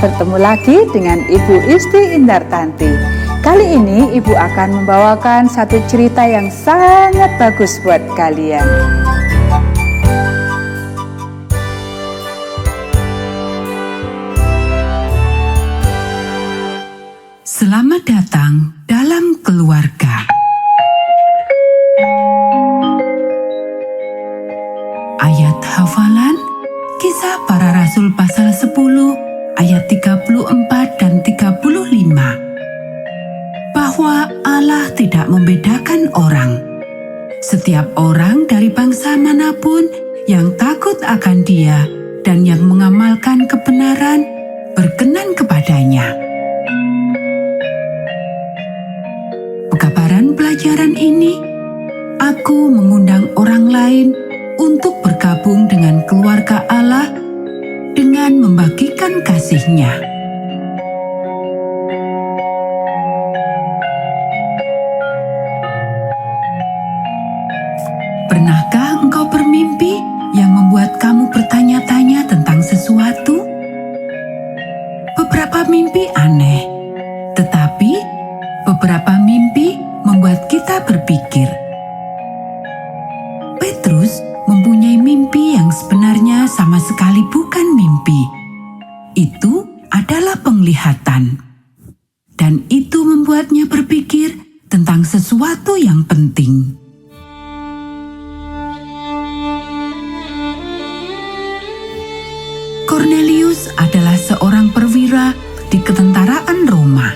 bertemu lagi dengan Ibu Isti Indartanti. Kali ini Ibu akan membawakan satu cerita yang sangat bagus buat kalian. Selamat datang dalam keluarga. Ayat hafalan Kisah Para Rasul pasal 10 ayat 34 dan 35. Bahwa Allah tidak membedakan orang. Setiap orang dari bangsa manapun yang takut akan Dia dan yang mengamalkan kebenaran berkenan kepadanya. Pekabaran pelajaran ini, aku mengundang orang lain untuk bergabung dengan keluarga Allah dengan membagikan kasih-Nya. Pernahkah engkau bermimpi yang membuat kamu bertanya-tanya tentang sesuatu? Beberapa mimpi aneh, tetapi beberapa mimpi membuat kita berpikir. Petrus mempunyai mimpi yang sebenarnya sama sekali bukan mimpi. Itu adalah penglihatan. Dan itu membuatnya berpikir tentang sesuatu yang penting. Cornelius adalah seorang perwira di ketentaraan Roma.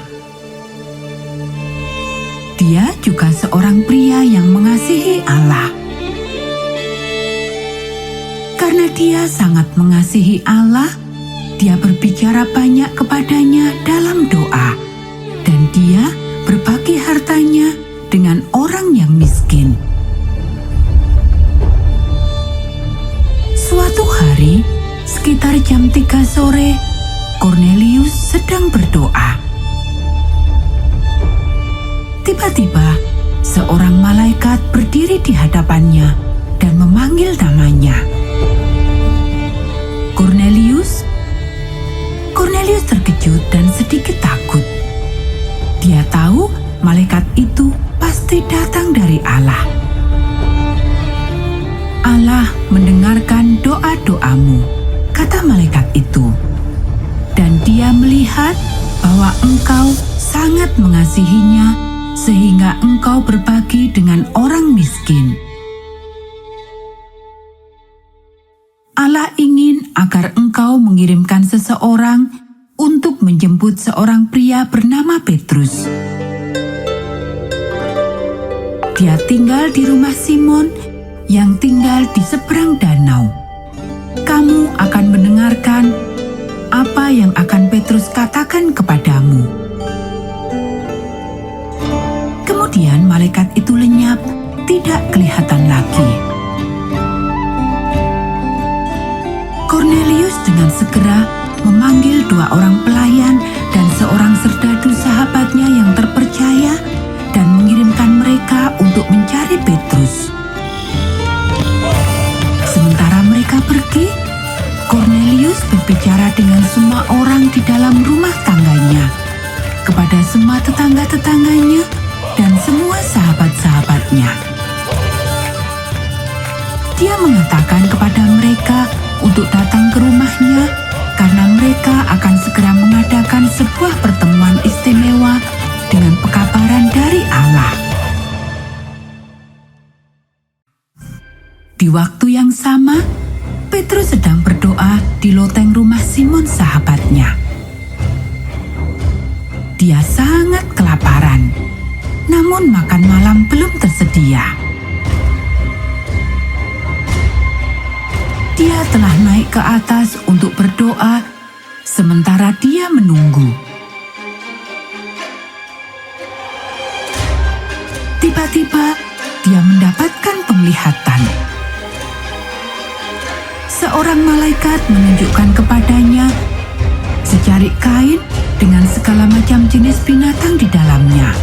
Dia juga seorang pria yang mengasihi Allah. Karena dia sangat mengasihi Allah, dia berbicara banyak kepadanya dalam doa, dan dia berbagi hartanya dengan orang yang miskin. Suatu hari, sekitar jam 3 sore, Cornelius sedang berdoa. Tiba-tiba, seorang malaikat berdiri di hadapannya dan memanggil namanya. Cornelius. Cornelius terkejut dan sedikit takut. Dia tahu malaikat itu pasti datang dari Allah. Allah mendengarkan doa-doamu, kata malaikat itu. Dan dia melihat bahwa engkau sangat mengasihinya sehingga engkau berbagi dengan orang miskin. Allah ingin agar engkau mengirimkan seseorang untuk menjemput seorang pria bernama Petrus. Dia tinggal di rumah Simon yang tinggal di seberang danau. Kamu akan mendengarkan apa yang akan Petrus katakan kepadamu. Kemudian malaikat itu lenyap, tidak kelihatan lagi. Cornelius dengan segera memanggil 2 orang pelayan dan seorang serdadu sahabatnya yang terpercaya dan mengirimkan mereka untuk mencari Petrus. Sementara mereka pergi, Cornelius berbicara dengan semua orang di dalam rumah tangganya, kepada semua tetangga-tetangganya dan semua sahabat-sahabatnya. Dia mengatakan kepada mereka untuk datang ke rumahnya karena mereka akan segera mengadakan sebuah pertemuan istimewa dengan pekabaran dari Allah. Di waktu yang sama, Petrus sedang berdoa di loteng rumah Simon sahabatnya. Dia sangat kelaparan, namun makan malam belum tersedia. Dia telah naik ke atas untuk berdoa, sementara dia menunggu. Tiba-tiba, dia mendapatkan penglihatan. Seorang malaikat menunjukkan kepadanya secarik kain dengan segala macam jenis binatang di dalamnya.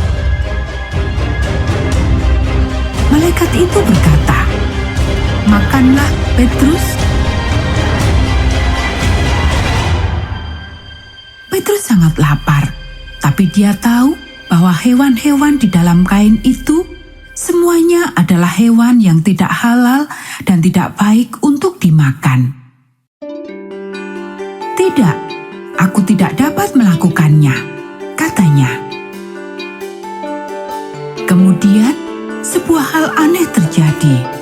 Malaikat itu berkata, "Makanlah, Petrus." lapar, tapi dia tahu bahwa hewan-hewan di dalam kain itu semuanya adalah hewan yang tidak halal dan tidak baik untuk dimakan. "Tidak, aku tidak dapat melakukannya," katanya. Kemudian, sebuah hal aneh terjadi.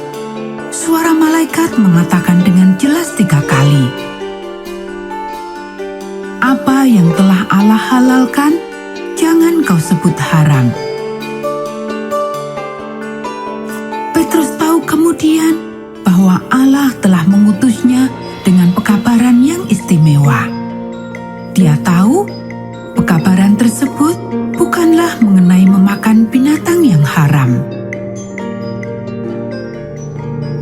Suara malaikat mengatakan dengan jelas 3 kali, "Apa yang telah Allah halalkan, jangan kau sebut haram." Petrus tahu kemudian bahwa Allah telah mengutusnya dengan pekabaran yang istimewa. Dia tahu pekabaran tersebut bukanlah mengenai memakan binatang yang haram.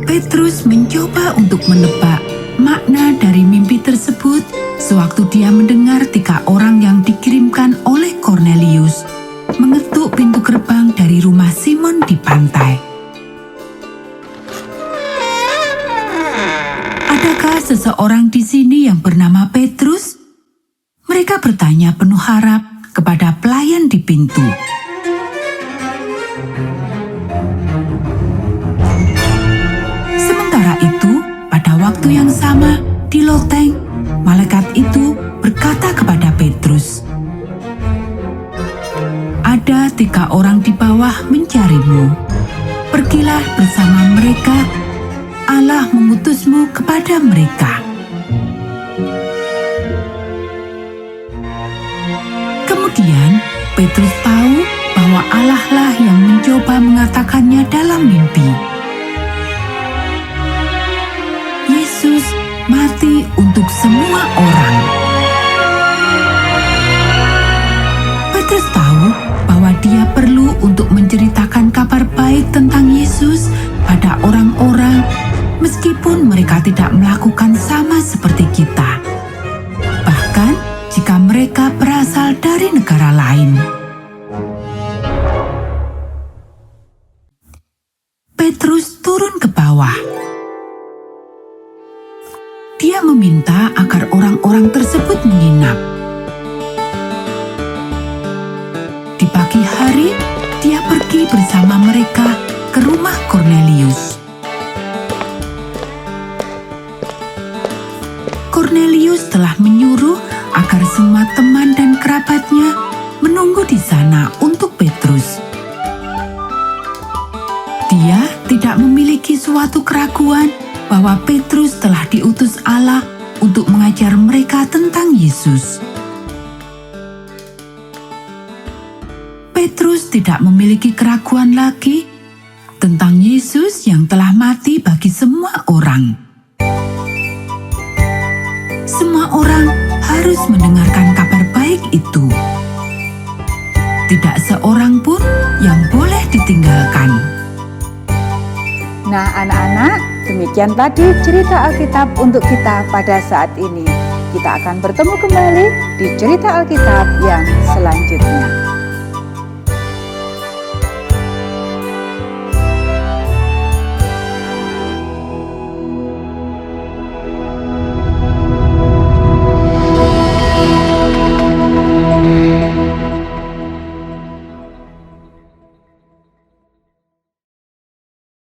Petrus mencoba untuk menebak makna dari mimpi tersebut sewaktu dia mendengar 3 orang yang dikirimkan oleh Kornelius mengetuk pintu gerbang dari rumah Simon di pantai. "Adakah seseorang di sini yang bernama Petrus?" Mereka bertanya penuh harap kepada pelayan di pintu. Sementara itu, pada waktu yang sama, di loteng, malaikat itu berkata kepada Petrus, "Ada 3 orang di bawah mencarimu. Pergilah bersama mereka. Allah mengutusmu kepada mereka." Kemudian, Petrus tahu bahwa Allah lah yang mencoba mengatakannya dalam mimpi. Yesus mati untuk semua orang. Petrus tahu bahwa dia perlu untuk menceritakan kabar baik tentang Yesus pada orang-orang, meskipun mereka tidak melakukan sama seperti kita. Bahkan jika mereka berasal dari negara lain. Petrus turun ke bawah. Dia meminta agar orang-orang tersebut menginap. Di pagi hari, dia pergi bersama mereka ke rumah Kornelius. Kornelius telah menyuruh agar semua teman dan kerabatnya menunggu di sana untuk Petrus. Dia tidak memiliki suatu keraguan bahwa Petrus telah diutus Allah untuk mengajar mereka tentang Yesus. Petrus tidak memiliki keraguan lagi tentang Yesus yang telah mati bagi semua orang. Semua orang harus mendengarkan kabar baik itu. Tidak seorang pun yang boleh ditinggalkan. Nah, anak-anak, demikian tadi cerita Alkitab untuk kita pada saat ini. Kita akan bertemu kembali di cerita Alkitab yang selanjutnya.